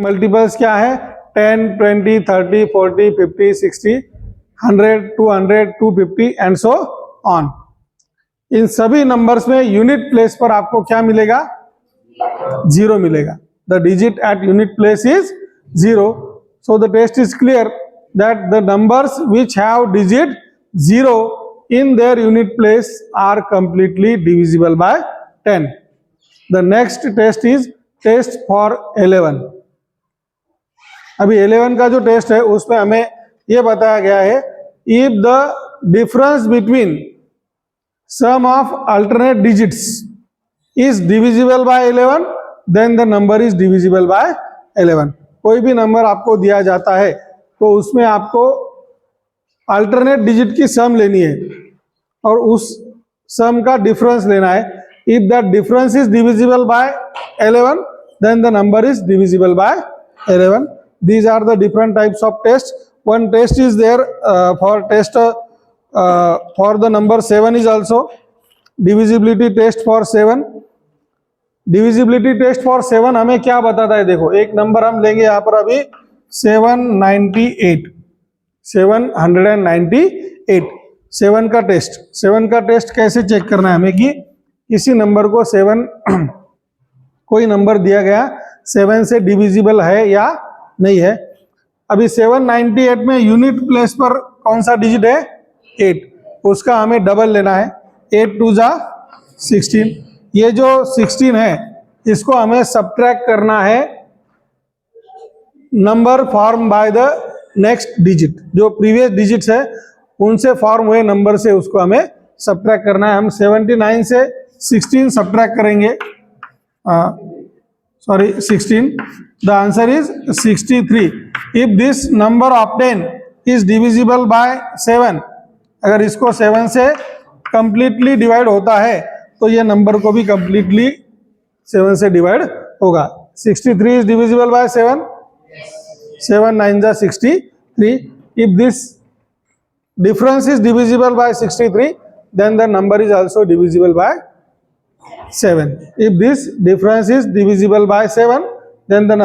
Multiples क्या है? 10, 20, 30, 40, 50, 60, 100, 200, 250 and so on. इन सभी नंबर्स में यूनिट प्लेस पर आपको क्या मिलेगा? 0 मिलेगा। The digit at unit place is 0. So the test is clear that the numbers which have digit 0 in their unit place are completely divisible by 10. The next test is test for 11. अभी 11 का जो test है उसमें हमें यह बताया गया है, if the difference between sum of alternate digits is divisible by 11, then the number is divisible by 11. कोई भी नंबर आपको दिया जाता है तो उसमें आपको अल्टरनेट डिजिट की सम लेनी है और उस सम का डिफरेंस लेना है। If that difference is divisible by 11, then the number is divisible by 11. These are the different types of test. One test is there for the number 7 is also divisibility test for 7. Divisibility test for 7 हमें क्या बताता है? देखो, एक number हम लेंगे यहाँ पर अभी 798. 7 का टेस्ट. 7 का टेस्ट कैसे चेक करना है हमें कि किसी नंबर को 7 कोई नंबर दिया गया 7 से डिविजिबल है या नहीं है. अभी 798 में यूनिट प्लेस पर कौन सा डिजिट है? 8. उसका हमें डबल लेना है. 8 2 जा 16. ये जो 16 है इसको हमें सब्ट्रैक्ट करना है number form by the next digit. जो प्रीवियस डिजिट्स है उनसे फॉर्म हुए नंबर से उसको हमें सब्ट्रैक्ट करना है. हम 79 से 16 सब्ट्रैक्ट करेंगे. 16. The answer is 63. If this number obtain is divisible by 7, अगर इसको 7 से कंप्लीटली डिवाइड होता है तो ये नंबर को भी कंप्लीटली 7 से डिवाइड होगा. 63 इज डिविजिबल बाय 7. 7 9 जा 63. If this difference is divisible by 63, then the number is also divisible by 7. If this difference is divisible by 7, then the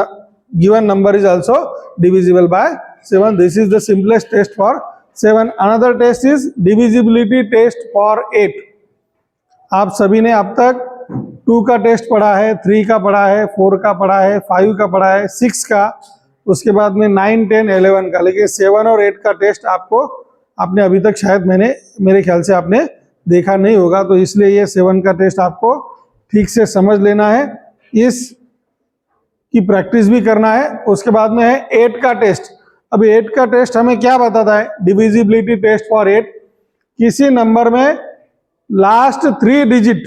given number is also divisible by 7. This is the simplest test for 7. Another test is divisibility test for 8. आप सभी ने अब तक 2 का test पढ़ा है, 3 का पढ़ा है, 4 का पढ़ा है, 5 का पढ़ा है, 6 का, उसके बाद में 9, 10, 11 का, लेकिन 7 और 8 का टेस्ट आपने अभी तक शायद मेरे ख्याल से आपने देखा नहीं होगा. तो इसलिए ये 7 का टेस्ट आपको ठीक से समझ लेना है, इस की प्रैक्टिस भी करना है. उसके बाद में है 8 का टेस्ट. अभी 8 का टेस्ट हमें क्या बताता है? Divisibility test for 8. किसी नंबर में लास्ट 3 डिजिट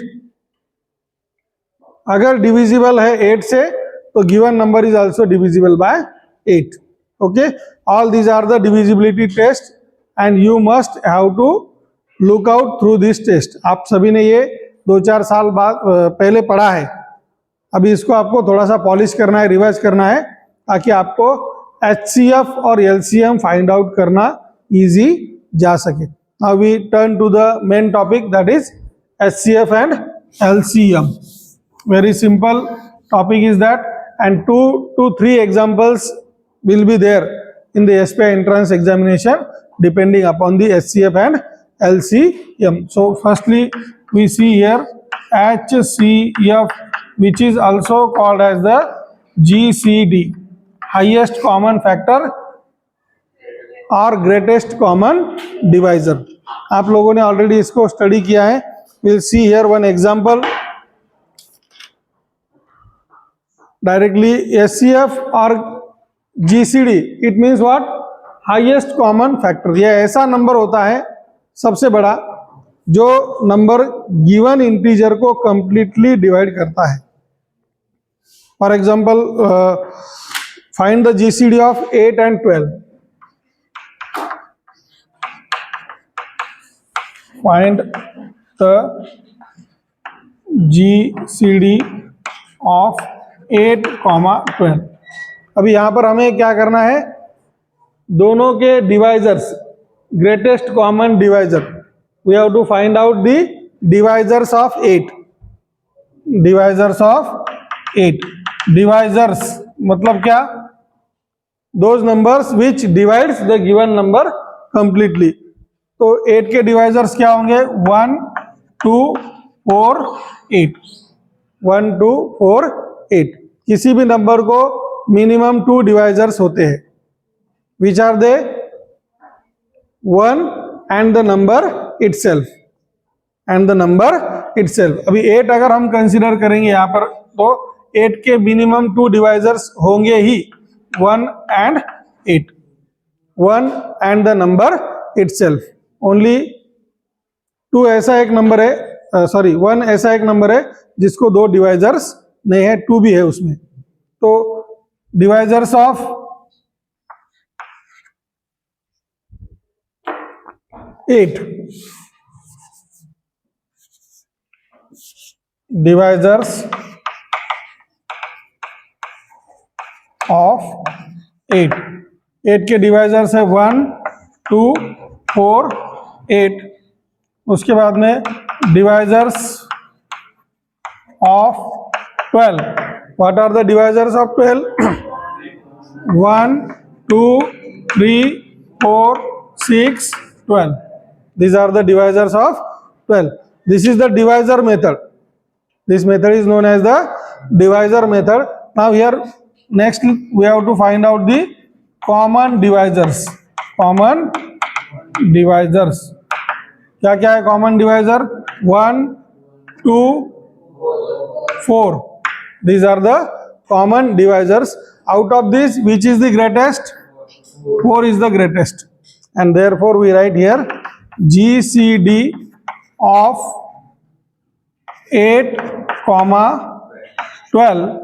अगर डिविजिबल है 8 से तो given number is also divisible by 8. Okay, all these are the divisibility test and you must have to look out through this test. आप सभी ने ये 2-4 साल बाद पहले पढ़ा है. अभी इसको आपको थोड़ा सा पॉलिश करना है, रिवाइज करना है, ताकि आपको HCF और LCM फाइंड आउट करना इजी जा सके. Now we turn to the main topic, that is HCF and LCM. Very simple topic is that, and 2 to 3 examples will be there in the SPI entrance examination depending upon the HCF and LCM. So firstly we see here HCF, which is also called as the GCD, highest common factor or greatest common divisor. आप लोगों ने already इसको study किया है. we'll see here one example directly. HCF or GCD, it means what? highest common factor. यह ऐसा number होता है सबसे बड़ा जो नंबर गिवन इंटीजर को कंप्लीटली डिवाइड करता है. For example, find the GCD of 8 and 12. Find the GCD of 8, 12. अभी यहां पर हमें क्या करना है? दोनों के divisors, greatest common divisor. We have to find out the divisors of 8. Divisors of 8. Divisors मतलब क्या, those numbers which divides the given number completely. तो 8 के डिवाइजर्स क्या होंगे, 1 2 4 8, 1 2 4 8। किसी भी नंबर को मिनिमम 2 डिवाइजर्स होते हैं, which are they 1 and the number itself, and the number itself. अभी 8 अगर हम कंसीडर करेंगे यहाँ पर, तो 8 के मिनिमम 2 डिवाइजर्स होंगे ही, 1 and 8, 1 and the number itself. Only 2 ऐसा एक नंबर है, सॉरी 1 ऐसा एक नंबर है जिसको 2 डिवाइजर्स नहीं है, 2 भी है उसमें। तो डिवाइजर्स ऑफ 8, डिवाइजर्स ऑफ 8, 8 के डिवाइजर्स है 1 2 4 8। उसके बाद में divisors of 12, what are the divisors of 12? 1 2 3 4 6 12, these are the divisors of 12. This is the divisor method. This method is known as the divisor method. Now here next we have to find out the common divisors. Common divisors क्या क्या है common divisor? 1 2 4, these are the common divisors. Out of this, which is the greatest? 4 is the greatest, and therefore we write here GCD of 8, 12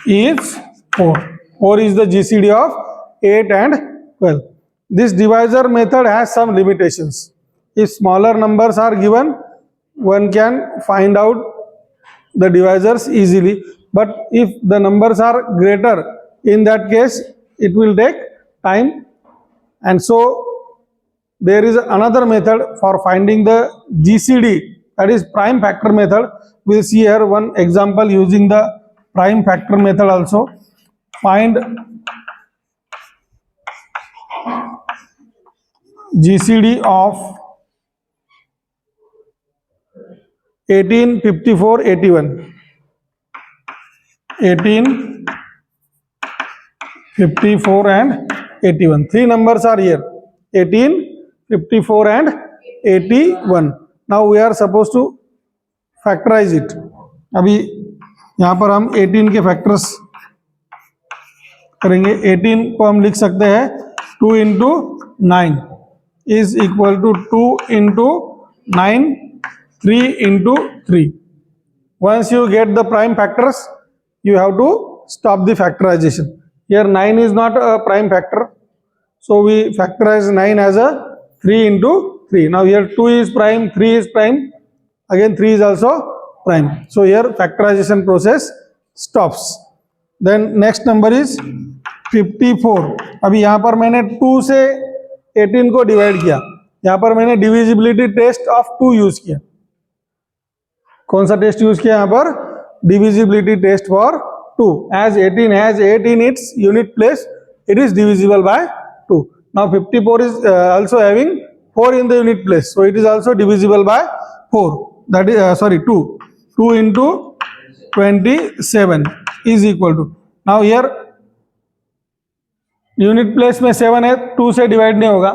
is 4. 4 is the GCD of 8 and 12. This divisor method has some limitations. If smaller numbers are given, one can find out the divisors easily, but if the numbers are greater, in that case it will take time. And so there is another method for finding the GCD, that is prime factor method. We'll see here one example using the prime factor method also. Find GCD of 18 54 81. 18 54 and 81, 3 numbers are here, 18 54 and 81. Now we are supposed to factorize it. अभी यहाँ पर हम 18 के factors करेंगे। 18 को हम लिख सकते हैं 2 into 9 is equal to 2 into 9, 3 into 3. Once you get the prime factors, you have to stop the factorization. Here 9 is not a prime factor, so we factorize 9 as a 3 into 3. Now here 2 is prime, 3 is prime, again 3 is also prime. So here factorization process stops. Then next number is 54. अभी यहाँ पर मैंने 2 से 18 को divide किया, यहाँ पर मैंने डिविजिबिलिटी टेस्ट ऑफ 2 यूज किया। कौन सा टेस्ट यूज किया यहाँ पर? Divisibility test for 2. As 18 has 8 in its unit place, it is divisible by 2. Now 54 is also having 4 in the unit place, so it is also divisible by 4. That is 2. 2 into 27 is equal to, now here unit place में 7 है, 2 से divide नहीं होगा।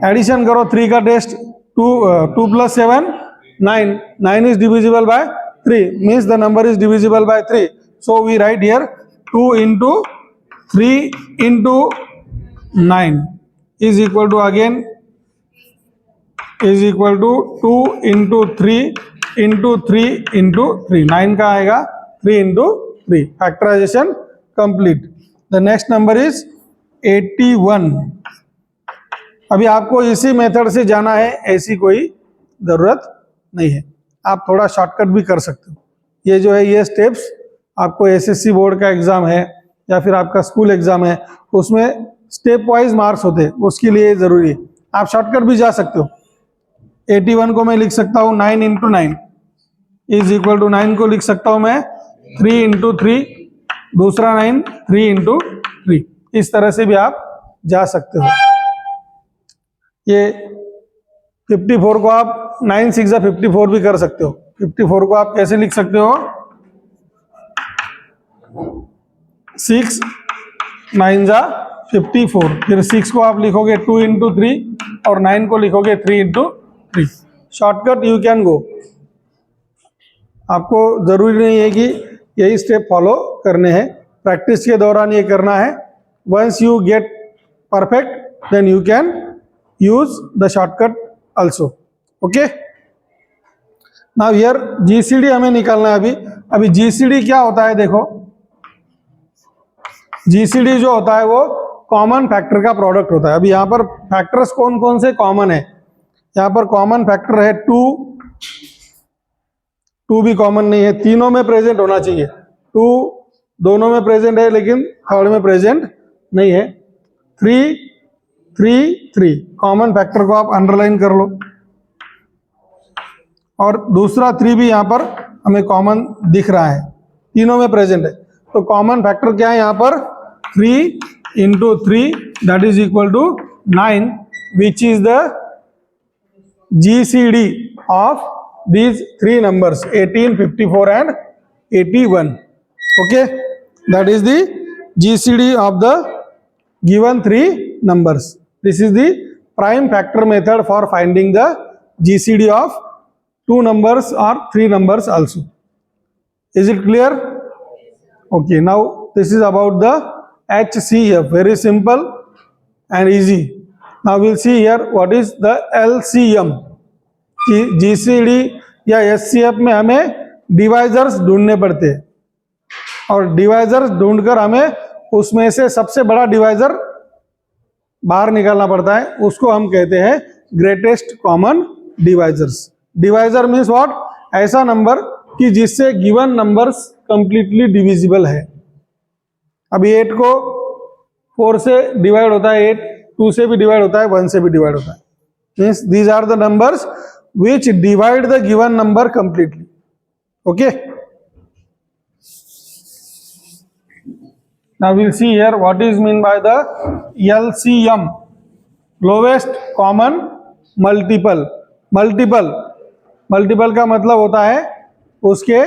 Addition करो 3 का test, 2 plus 7 9, 9 is divisible by 3, means the number is divisible by 3. So we write here 2 into 3 into 9 is equal to, again is equal to 2 into 3 into 3 into 3. 9 का आएगा 3 into 3. Factorization complete. The next number is 81. अभी आपको इसी method से जाना है, ऐसी कोई जरूरत नहीं है, आप थोड़ा शॉर्टकट भी कर सकते हो। ये जो है ये स्टेप्स आपको एसएससी बोर्ड का एग्जाम है या फिर आपका स्कूल एग्जाम है, उसमें स्टेप वाइज मार्क्स होते हैं, उसके लिए जरूरी है। आप शॉर्टकट भी जा सकते हो। 81 को मैं लिख सकता हूँ 9 इंटू 9 इज इक्वल टू, 9 को लिख सकता हूँ मैं 3 इंटू 3 दूसरा 9 3 इंटू 3, इस तरह से भी आप जा सकते हो। ये 54 को आप 9 6 जा 54 भी कर सकते हो। 54 को आप कैसे लिख सकते हो? 6 9 जा 54, फिर 6 को आप लिखोगे 2 इंटू 3 और 9 को लिखोगे 3 into 3। Shortcut you can go. आपको जरूरी नहीं है कि यही स्टेप फॉलो करने हैं, प्रैक्टिस के दौरान ये करना है। Once you get perfect then you can use the shortcut also. Okay, now here GCD हमें निकालना है। अभी जीसीडी क्या होता है देखो, जीसीडी जो होता है वो कॉमन फैक्टर का प्रोडक्ट होता है। अभी यहाँ पर फैक्टर्स कौन कौन से कॉमन है? यहाँ पर कॉमन फैक्टर है 2 भी कॉमन नहीं है, तीनों में प्रेजेंट होना चाहिए। 2 दोनों में प्रेजेंट है लेकिन थर्ड में प्रेजेंट नहीं है। 3 3 3 कॉमन फैक्टर को आप अंडरलाइन कर लो, और दूसरा 3 भी यहाँ पर हमें कॉमन दिख रहा है, तीनों में प्रेजेंट है। तो कॉमन फैक्टर क्या है यहाँ पर? 3 into 3 that is equal to 9, which is the GCD of these 3 numbers 18, 54 and 81. Okay, that is the GCD of the given 3 numbers. This is the prime factor method for finding the GCD of 2 numbers or 3 numbers also. Is it clear? Okay, now this is about the HCF, very simple and easy. Now we'll see here what is the LCM. GCD या SCF में हमें divisors ढूंढने पड़ते हैं, और divisors ढूंढकर हमें उसमें से सबसे बड़ा डिवाइजर बाहर निकालना पड़ता है, उसको हम कहते हैं greatest common divisors. Divisor means what? ऐसा नंबर कि जिससे गिवन नंबर्स कंप्लीटली डिविजिबल है। अभी 8 को 4 से डिवाइड होता है, 8 2 से भी डिवाइड होता है, 1 से भी डिवाइड होता है। Means these are the numbers which divide the given number completely. Okay, now we'll see here what is mean by the LCM, lowest common multiple. Multiple का मतलब होता है उसके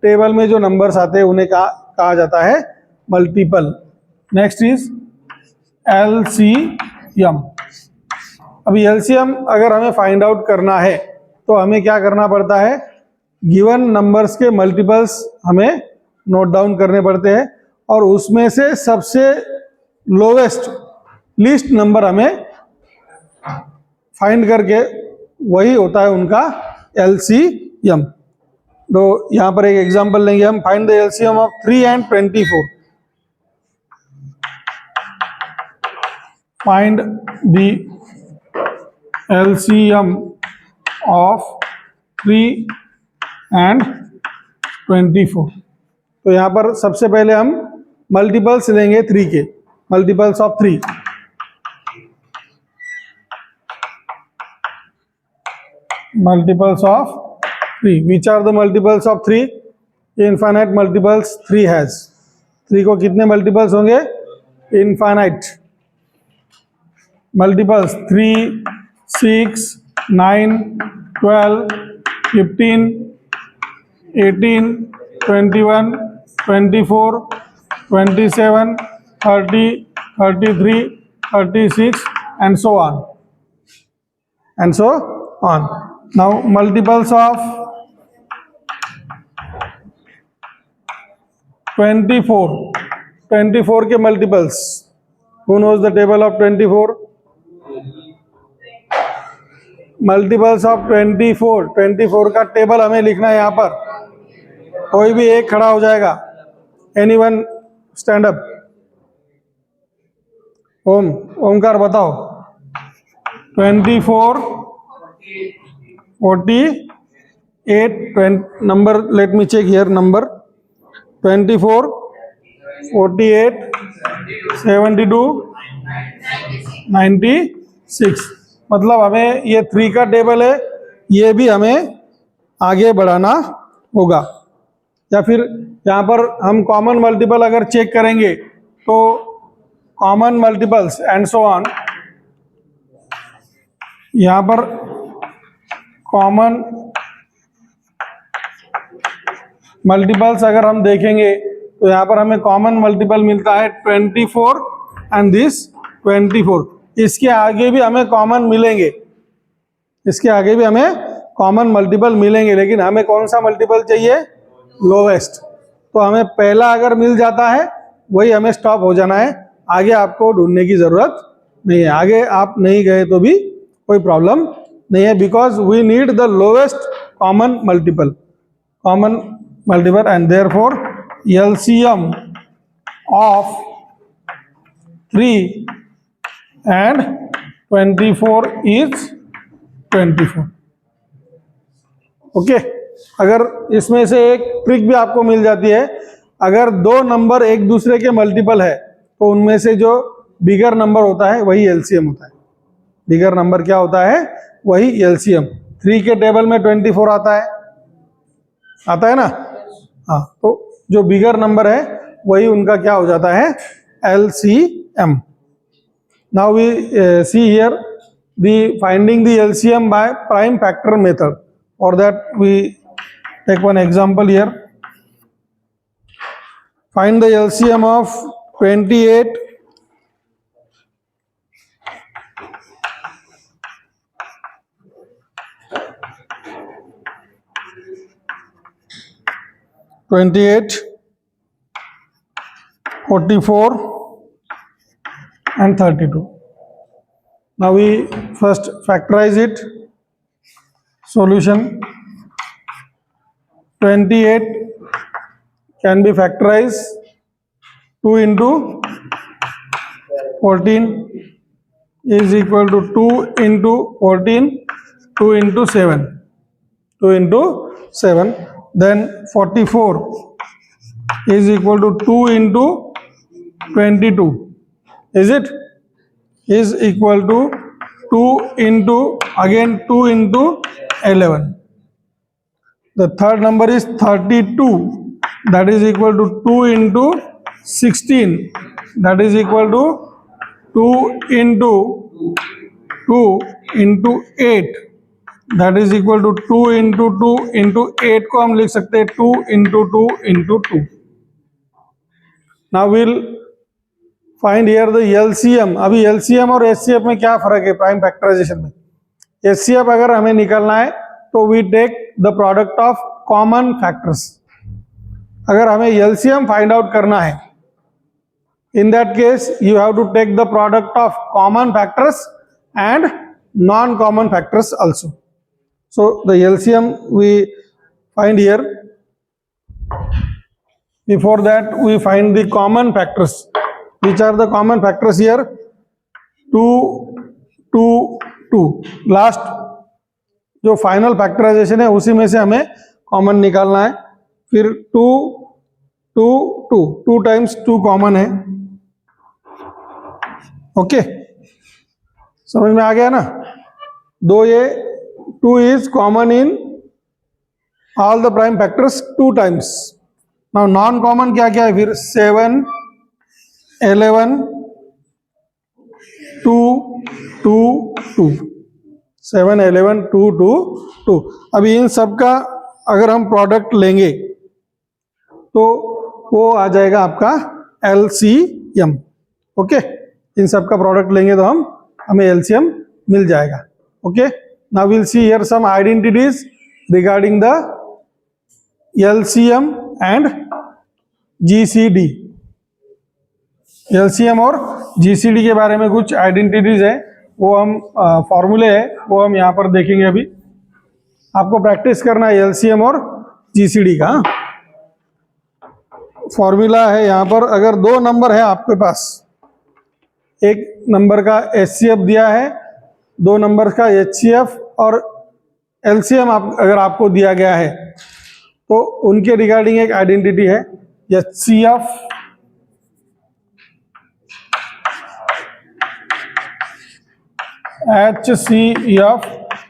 टेबल में जो नंबर्स आते हैं उन्हें कहा जाता है मल्टीपल। Next is LCM। अभी LCM अगर हमें फाइंड आउट करना है तो हमें क्या करना पड़ता है? गिवन नंबर्स के मल्टीपल्स हमें नोट डाउन करने पड़ते हैं, और उसमें से सबसे लोवेस्ट लीस्ट नंबर हमें फाइंड करके वही होता है उनका LCM। तो यहाँ पर एक एग्जांपल लेंगे हम। Find the LCM of 3 and 24। Find the LCM of 3 and 24। तो यहाँ पर सबसे पहले हम मल्टीपल्स लेंगे 3 के, multiples of 3। Multiples of 3, which are the multiples of 3? Infinite multiples 3 has. 3 को कितने मल्टीपल्स होंगे? Infinite multiples 3 6 9 12 15 18 21 24 27 30 33 36 and so on and so on. Now multiples of 24 के multiples. Who knows the table of 24? Multiples of 24 का table हमें लिखना है। यहाँ पर कोई भी एक खड़ा हो जाएगा। Anyone stand up. ओमकार बताओ। 24 48 number, let me check here number. 24 48 72 96। मतलब हमें ये 3 का टेबल है, ये भी हमें आगे बढ़ाना होगा। या फिर यहाँ पर हम कॉमन मल्टीपल अगर चेक करेंगे तो common multiples and so on, यहाँ पर कॉमन मल्टीपल्स अगर हम देखेंगे तो यहाँ पर हमें कॉमन मल्टीपल मिलता है 24 एंड दिस 24। इसके आगे भी हमें कॉमन मिलेंगे, इसके आगे भी हमें कॉमन मल्टीपल मिलेंगे, लेकिन हमें कौन सा मल्टीपल चाहिए? लोवेस्ट। तो हमें पहला अगर मिल जाता है वही हमें स्टॉप हो जाना है, आगे आपको ढूंढने की जरूरत नहीं है। आगे आप नहीं गए तो भी कोई प्रॉब्लम नहीं है, because we need the lowest common multiple and therefore LCM of 3 and 24 is 24। Okay, अगर इसमें से एक ट्रिक भी आपको मिल जाती है, अगर दो नंबर एक दूसरे के मल्टीपल है तो उनमें से जो बिगर नंबर होता है वही एलसीएम होता है। बिगर नंबर क्या होता है? वही एलसीएम। 3 के टेबल में 24 आता है ना? हाँ, तो जो बिगर नंबर है वही उनका क्या हो जाता है? LCM. Now we see here the finding the LCM by prime factor method. For that we take one example here. Find the LCM of 28 28, 44 and 32. Now we first factorize it. Solution: 28 can be factorized 2 into 14 is equal to 2 into 14, 2 into 7, 2 into 7. Then 44 is equal to 2 into 22. Is it? Is equal to 2 into again 2 into 11. The third number is 32. That is equal to 2 into 16. That is equal to 2 into 2 into 8. That is equal to 2 into 2 into 8 को हम लिख सकते हैं 2 into 2 into 2. Now we'll find here the LCM. अभी LCM और HCF में क्या फर्क है प्राइम फैक्टराइजेशन में? HCF अगर हमें निकालना है तो we take the product of common factors. अगर हमें LCM फाइंड आउट करना है, in that case you have to take the product of common factors and non-common factors also. So the LCM we find here. Before that we find the common factors. Which are the common factors here? 2, 2, 2. Last जो final factorisation है उसी में से हमें common निकालना है। फिर 2, 2, 2, 2 times 2 common है। ओके, समझ में आ गया ना? दो ये 2 is common in all the prime factors 2 times. Now non common क्या क्या है फिर? 7, 11, 2, 2, 2, 7, 11, 2, 2, 2। अभी इन सब का अगर हम प्रोडक्ट लेंगे तो वो आ जाएगा आपका LCM। ओके, इन सब का प्रोडक्ट लेंगे तो हमें LCM मिल जाएगा। Okay, now we'll see here some identities regarding the LCM and GCD। LCM और GCD के बारे में कुछ आइडेंटिटीज है, वो हम फॉर्मूले है वो हम यहाँ पर देखेंगे। अभी आपको प्रैक्टिस करना है LCM और GCD का। फॉर्मूला है यहाँ पर, अगर दो नंबर है आपके पास, एक नंबर का HCF दिया है, दो नंबर का HCF और LCM अगर आपको दिया गया है तो उनके रिगार्डिंग एक आइडेंटिटी है HCF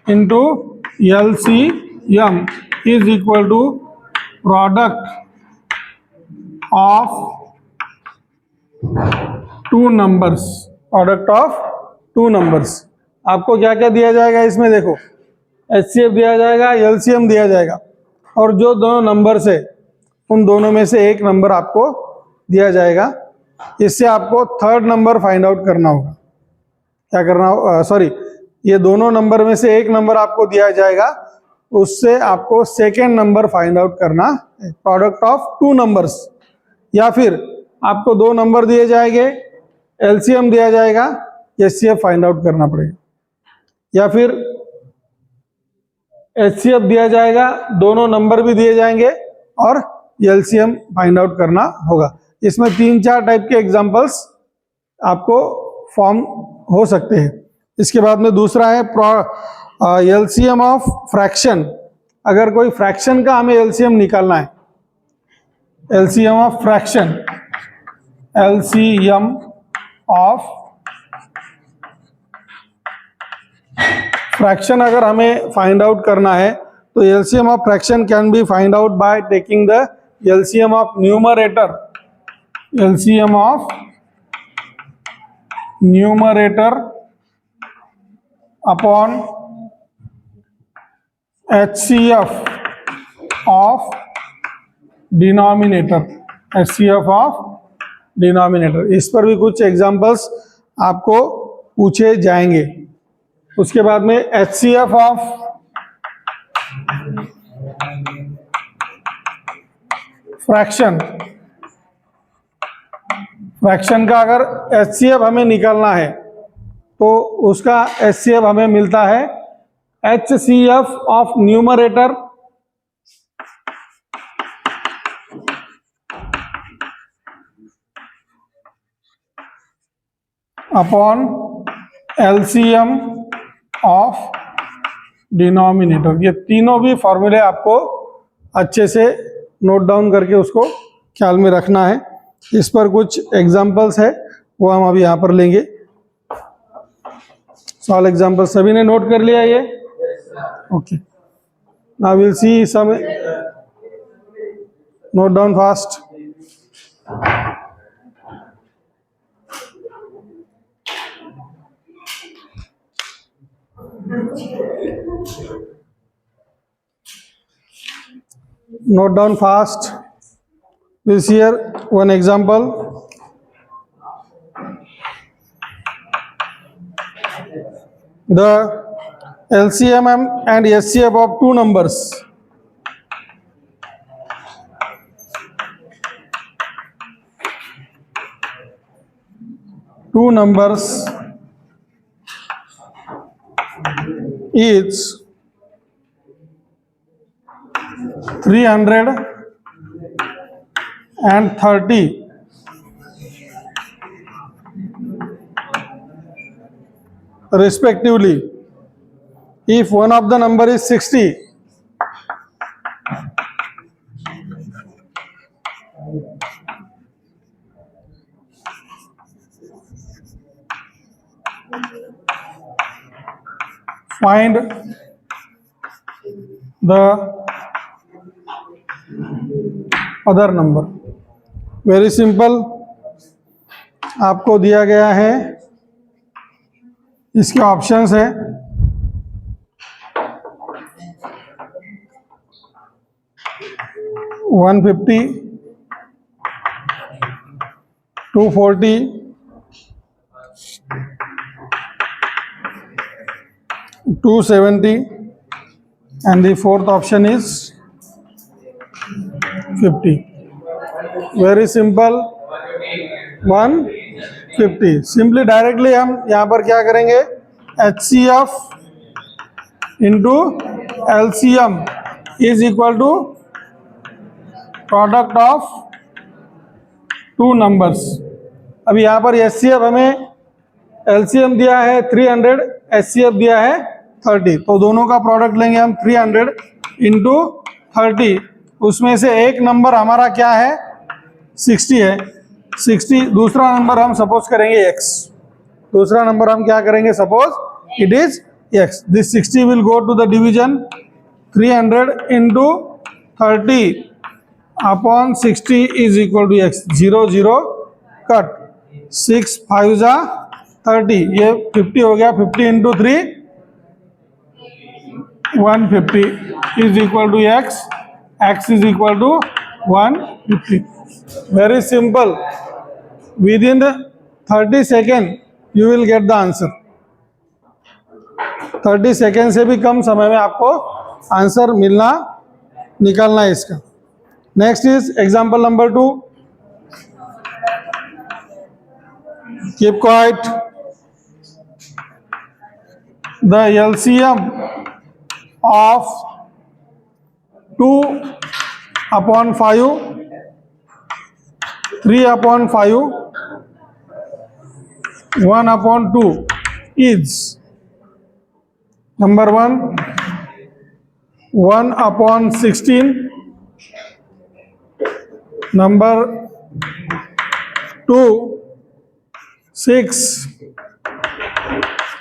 into LCM is equal to product of two numbers, product of two numbers. आपको क्या क्या दिया जाएगा इसमें, देखो एचसीएफ दिया जाएगा, एलसीएम दिया जाएगा, और जो दोनों नंबर्स है उन दोनों में से एक नंबर आपको दिया जाएगा। इससे आपको थर्ड नंबर फाइंड आउट करना होगा। क्या करना होगा, सॉरी, ये दोनों नंबर में से एक नंबर आपको दिया जाएगा, उससे आपको सेकेंड नंबर फाइंड आउट करना है, प्रोडक्ट ऑफ टू नंबर्स। या फिर आपको दो नंबर दिए जाएंगे, एलसीएम दिया जाएगा, एचसीएफ फाइंड आउट करना पड़ेगा। या फिर एचसीएफ दिया जाएगा, दोनों नंबर भी दिए जाएंगे और एलसीएम फाइंड आउट करना होगा। इसमें 3-4 टाइप के एग्जांपल्स आपको फॉर्म हो सकते हैं। इसके बाद में दूसरा है एलसीएम ऑफ फ्रैक्शन। अगर कोई फ्रैक्शन का हमें एलसीएम निकालना है, LCM of fraction, LCM of fraction अगर हमें फाइंड आउट करना है तो LCM of fraction can be find out by taking the LCM of numerator, LCM of numerator upon HCF of denominator, HCF of denominator. इस पर भी कुछ examples आपको पूछे जाएंगे। उसके बाद में HCF ऑफ फ्रैक्शन, फ्रैक्शन का अगर HCF हमें निकालना है तो उसका HCF हमें मिलता है HCF of numerator upon LCM of denominator. ये तीनों भी फॉर्मूले आपको अच्छे से नोट डाउन करके उसको ख्याल में रखना है। इस पर कुछ एग्जांपल्स है वो हम अभी यहाँ पर लेंगे। सॉल्व एग्जांपल सभी ने नोट कर लिया ये? Okay, now will see some, note down fast. Note down fast. We'll see here one example. The LCM and HCF of two numbers. Two numbers is 330 respectively. If one of the number is 60, find the other number. Very simple, आपको दिया गया है, इसके options है 150, 240, 270 and the fourth option is 50. Very simple, 150। Simply directly हम यहाँ पर क्या करेंगे, HCF into LCM is equal to product of two numbers. अब यहाँ पर HCF हमें, LCM दिया है 300, HCF दिया है 30, तो दोनों का प्रोडक्ट लेंगे हम 300 इंटू 30। उसमें से एक नंबर हमारा क्या है, 60 है। 60, दूसरा नंबर हम सपोज करेंगे x, दूसरा नंबर हम क्या करेंगे, suppose it is x। This 60 will go to the division 300 into 30 upon 60 is equal to x, 0 0 cut, 6 5 जा 30, ये 50 हो गया, 50 into 3 150 is equal to x, x is equal to 150. Very simple, within 30 second you will get the answer. 30 second से भी कम समय में आपको answer निकालना है इसका. Next is example number 2. Keep quiet. The LCM of 2 upon 5, 3 upon 5, 1 upon 2 is number 1 1 upon 16, number 2 6,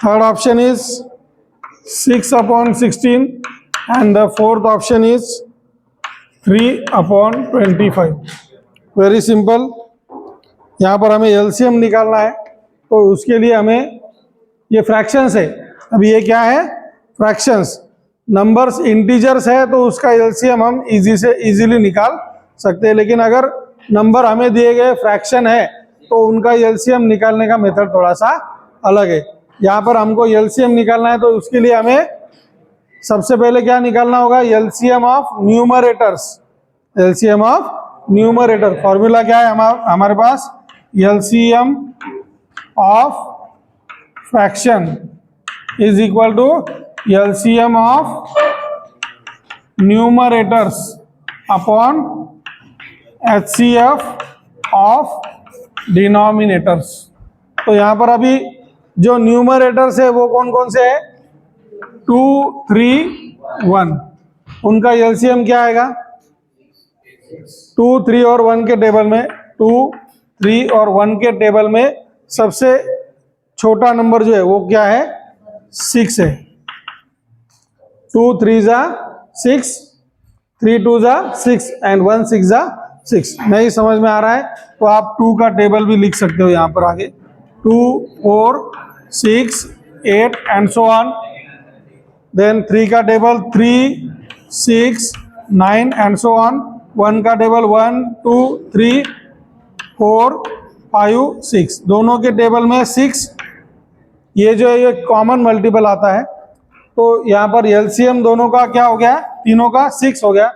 third option is 6 upon 16 and the fourth option is 3 upon 25. Very simple. यहाँ पर हमें एलसीएम निकालना है, तो उसके लिए हमें ये फ्रैक्शंस है. अभी ये क्या है? फ्रैक्शंस. नंबर्स इंटीजर्स है तो उसका एलसीएम हम इजीली निकाल सकते हैं, लेकिन अगर नंबर हमें दिए गए फ्रैक्शन है तो उनका एलसीएम निकालने का मेथड थोड़ा सा अलग है. यहाँ पर हमको एलसीएम निकालना है तो उसके लिए हमें सबसे पहले क्या निकालना होगा? LCM of numerators. LCM of numerator formula क्या है हमारे पास? LCM of fraction is equal to LCM of numerators upon HCF of denominators. तो यहाँ पर अभी जो न्यूमरेटर्स है वो कौन कौन से है? 2 3 1. उनका एलसीएम क्या आएगा? 2 3 और 1 के टेबल में 2 3 और 1 के टेबल में सबसे छोटा नंबर जो है वो क्या है? 6 है. 2 3 जा 6, 3 2 जा 6 एंड 1 6 जा 6. नहीं समझ में आ रहा है तो आप 2 का टेबल भी लिख सकते हो यहाँ पर आगे. 2 4 6 8 एंड सो ऑन. देन 3 का टेबल 3 6 9 एंड सो ऑन. 1 का टेबल 1 2 3 4 5 6. दोनों के टेबल में 6. ये जो है ये कॉमन मल्टीपल आता है, तो यहाँ पर एलसीएम दोनों का क्या हो गया? तीनों का 6 हो गया.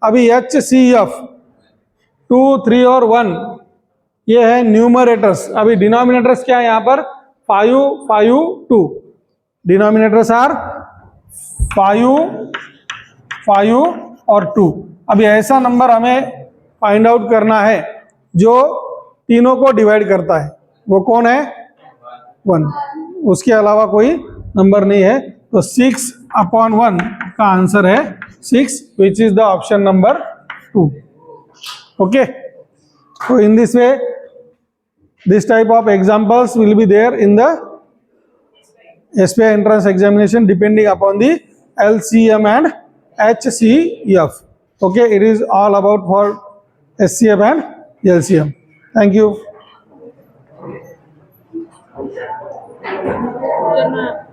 अभी एचसीएफ 2 3 और 1 ये है न्यूमरेटर्स. अभी डिनोमिनेटर्स क्या है यहाँ पर? 5 5 2. डिनोमिनेटर्स आर 5 5 और 2. अभी ऐसा नंबर हमें फाइंड आउट करना है जो तीनों को डिवाइड करता है. वो कौन है? 1. उसके अलावा कोई नंबर नहीं है. तो 6 upon 1 का आंसर है 6, विच is the option number 2. Okay. So in this way, this type of examples will be there in the SBI entrance examination depending upon the LCM and HCF. Okay, it is all about for SCF and LCM. Thank you.